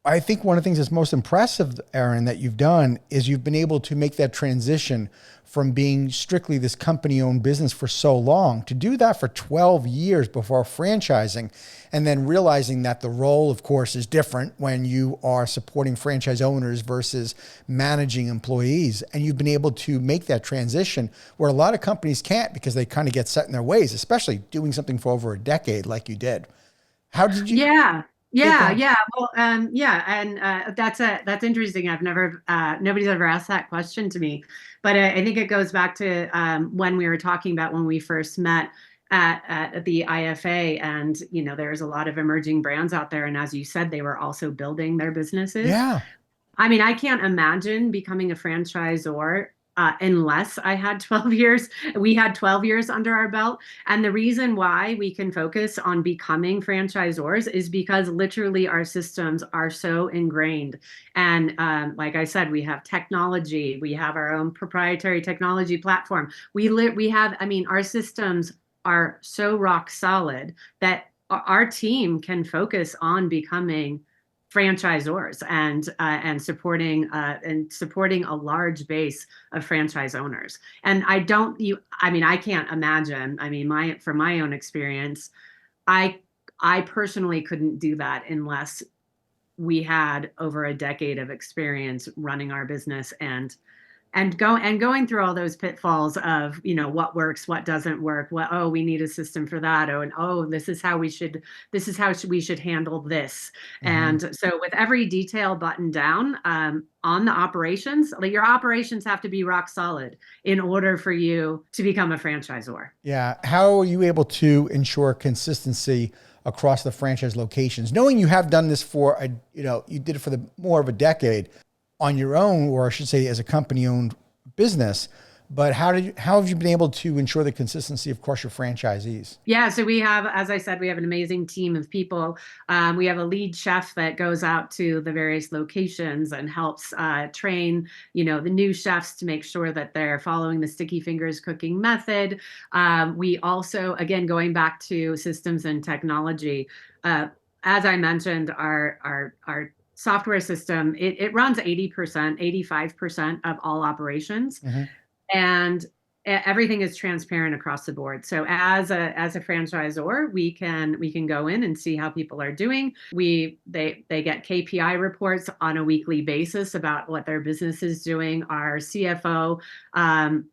I think one of the things that's most impressive, Erin, that you've done is you've been able to make that transition from being strictly this company owned business for so long to do that for 12 years before franchising, and then realizing that the role, of course, is different when you are supporting franchise owners versus managing employees. And you've been able to make that transition where a lot of companies can't because they kind of get set in their ways, especially doing something for over a decade like you did. How did you? Yeah. Yeah, go Yeah, ahead. yeah. Well, yeah, and that's interesting. I've never nobody's ever asked that question to me, but I think it goes back to when we were talking about when we first met at the IFA, and there's a lot of emerging brands out there, and as you said, they were also building their businesses. Yeah. I mean, I can't imagine becoming a franchisor unless I had 12 years. We had 12 years under our belt. And the reason why we can focus on becoming franchisors is because literally our systems are so ingrained. And like I said, we have technology, we have our own proprietary technology platform. We have, I mean, our systems are so rock solid that our team can focus on becoming franchisors and supporting a large base of franchise owners. And I mean, I can't imagine. I mean, my from my own experience, I I personally couldn't do that unless we had over a decade of experience running our business and going through all those pitfalls of what works, what doesn't work, what, oh, we need a system for that, oh, and oh, we should handle this. Hmm. And so with every detail buttoned down, on the operations, like your operations have to be rock solid in order for you to become a franchisor. Yeah. How are you able to ensure consistency across the franchise locations, knowing you have done this for you did it for the more of a decade on your own, or I should say, as a company owned business. But how have you been able to ensure the consistency across your franchisees? Yeah, so we have, as I said, we have an amazing team of people. We have a lead chef that goes out to the various locations and helps train, the new chefs to make sure that they're following the sticky fingers cooking method. We also, again, going back to systems and technology, as I mentioned, our software system, it runs 80%, 85% of all operations, Hmm. and everything is transparent across the board. So as a franchisor, we can go in and see how people are doing. They get KPI reports on a weekly basis about what their business is doing. Our CFO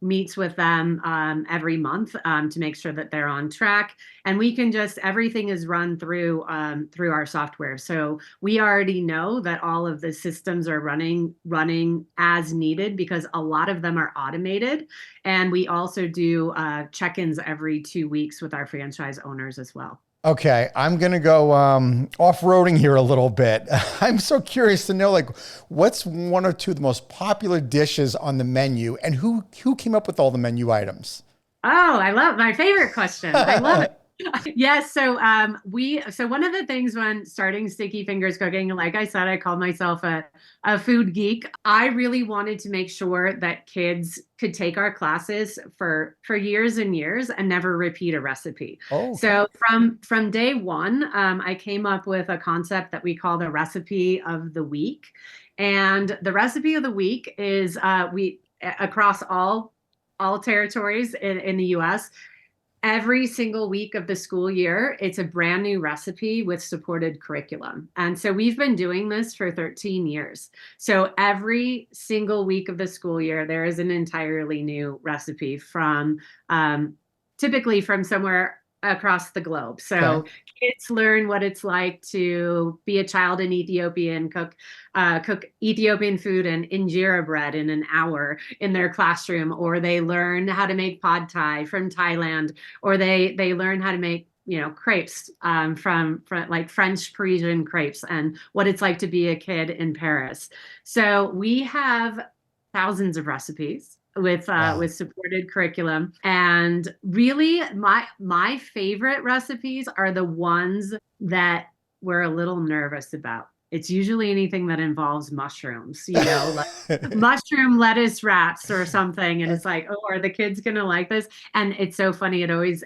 meets with them every month to make sure that they're on track, and we can just everything is run through our software. So we already know that all of the systems are running as needed because a lot of them are automated, and we also do check-ins every 2 weeks with our franchise owners as well. Okay, I'm gonna go off-roading here a little bit. I'm so curious to know, like, what's one or two of the most popular dishes on the menu, and who came up with all the menu items? Oh, I love my favorite question. I love it. Yes, so one of the things when starting Sticky Fingers Cooking, like I said, I called myself a food geek. I really wanted to make sure that kids could take our classes for years and years and never repeat a recipe. Oh, okay. So from day one, I came up with a concept that we call the recipe of the week. And the recipe of the week is we across all territories in the US. Every single week of the school year, it's a brand new recipe with supported curriculum. And so we've been doing this for 13 years. So every single week of the school year, there is an entirely new recipe from typically from somewhere across the globe. Okay. So kids learn what it's like to be a child in Ethiopia and cook Ethiopian food and injera bread in an hour in their classroom, or they learn how to make pad thai from Thailand, or they learn how to make crepes from like French Parisian crepes and what it's like to be a kid in Paris. So we have thousands of recipes Wow. with supported curriculum, and really my favorite recipes are the ones that we're a little nervous about. It's usually anything that involves mushrooms, like mushroom lettuce wraps or something, and it's like, oh, are the kids gonna like this? And it's so funny, it always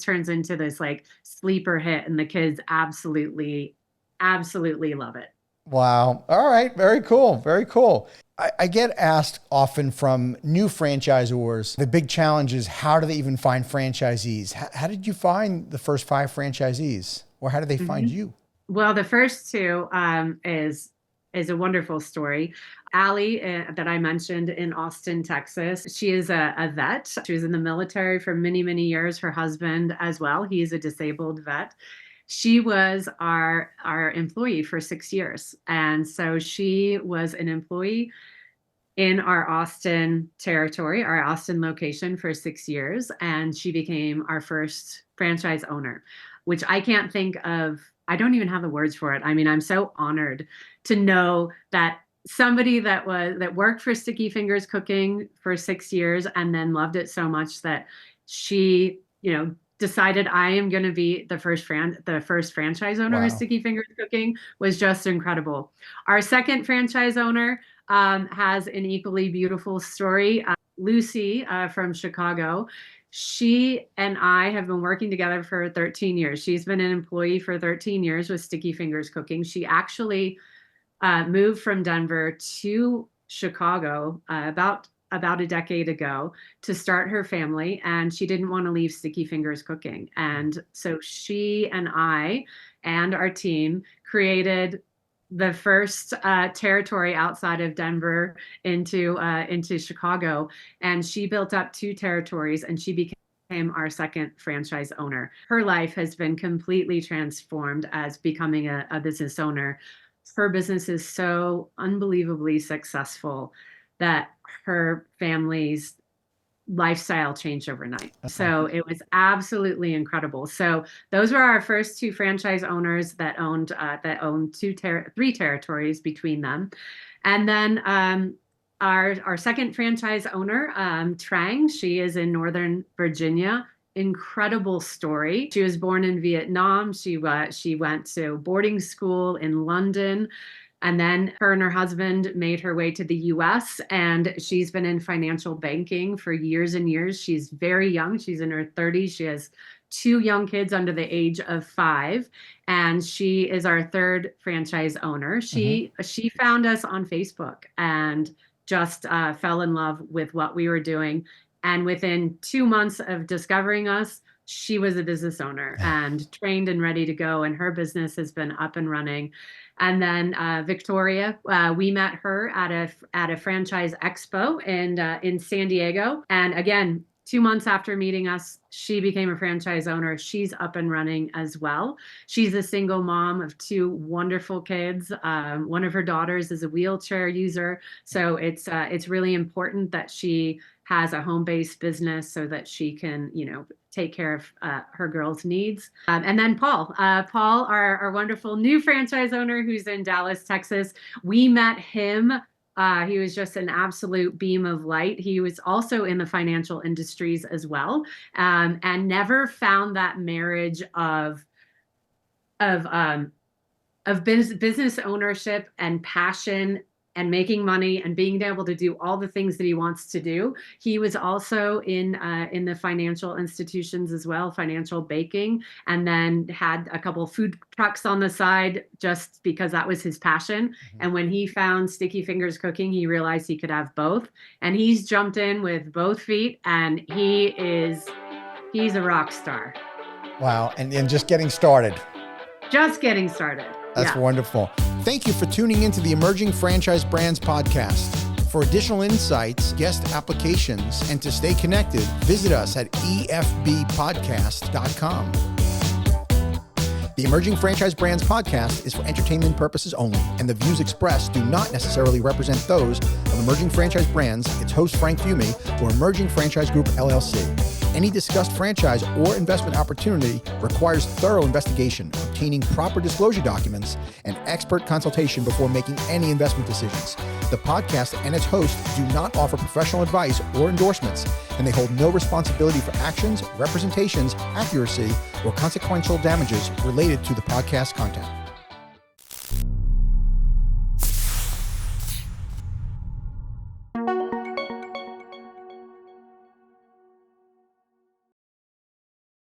turns into this like sleeper hit, and the kids absolutely love it. Wow. All right. Very cool. Very cool. I get asked often from new franchisors, the big challenge is how do they even find franchisees? How did you find the first 5 franchisees? Or how did they find you? Well, the first two is a wonderful story. Allie, that I mentioned in Austin, Texas, she is a vet. She was in the military for many, many years. Her husband as well. He's a disabled vet. She was our employee for 6 years. And so she was an employee in our Austin territory, our Austin location for 6 years. And she became our first franchise owner, which I can't think of. I don't even have the words for it. I mean, I'm so honored to know that somebody that worked for Sticky Fingers Cooking for 6 years and then loved it so much that she, decided I am going to be the first franchise owner of Wow. Sticky Fingers Cooking was just incredible. Our second franchise owner has an equally beautiful story. Lucy from Chicago. She and I have been working together for 13 years. She's been an employee for 13 years with Sticky Fingers Cooking. She actually moved from Denver to Chicago about a decade ago to start her family, and she didn't want to leave Sticky Fingers Cooking. And so she and I and our team created the first territory outside of Denver into Chicago, and she built up 2 territories, and she became our second franchise owner. Her life has been completely transformed as becoming a business owner. Her business is so unbelievably successful that her family's lifestyle changed overnight. So it was absolutely incredible. So those were our first 2 franchise owners that owned 3 territories between them. And then our second franchise owner, Trang, she is in Northern Virginia. Incredible story. She was born in Vietnam. She went to boarding school in London. And then her and her husband made her way to the US, and she's been in financial banking for years and years. She's very young. She's in her 30s. She has 2 young kids under the age of 5, and she is our third franchise owner. She found us on Facebook and just fell in love with what we were doing. And within 2 months of discovering us, she was a business owner and trained and ready to go, and her business has been up and running. And then Victoria, we met her at a franchise expo in San Diego. And again, 2 months after meeting us, she became a franchise owner. She's up and running as well. She's a single mom of 2 wonderful kids. One of her daughters is a wheelchair user. So it's really important that she has a home-based business so that she can, take care of her girls' needs. And then Paul, our wonderful new franchise owner who's in Dallas, Texas. We met him. He was just an absolute beam of light. He was also in the financial industries as well, and never found that marriage of business ownership and passion and making money and being able to do all the things that he wants to do. He was also in the financial institutions as well, financial baking, and then had a couple of food trucks on the side just because that was his passion. And when he found Sticky Fingers Cooking, he realized he could have both. And he's jumped in with both feet, and he's a rock star. Wow. And just getting started. Just getting started. That's wonderful. Thank you for tuning into the Emerging Franchise Brands podcast. For additional insights, guest applications, and to stay connected, visit us at efbpodcast.com. The Emerging Franchise Brands podcast is for entertainment purposes only, and the views expressed do not necessarily represent those of Emerging Franchise Brands, its host Frank Fiume, or Emerging Franchise Group, LLC. Any discussed franchise or investment opportunity requires thorough investigation, obtaining proper disclosure documents, and expert consultation before making any investment decisions. The podcast and its host do not offer professional advice or endorsements, and they hold no responsibility for actions, representations, accuracy, or consequential damages related to the podcast content.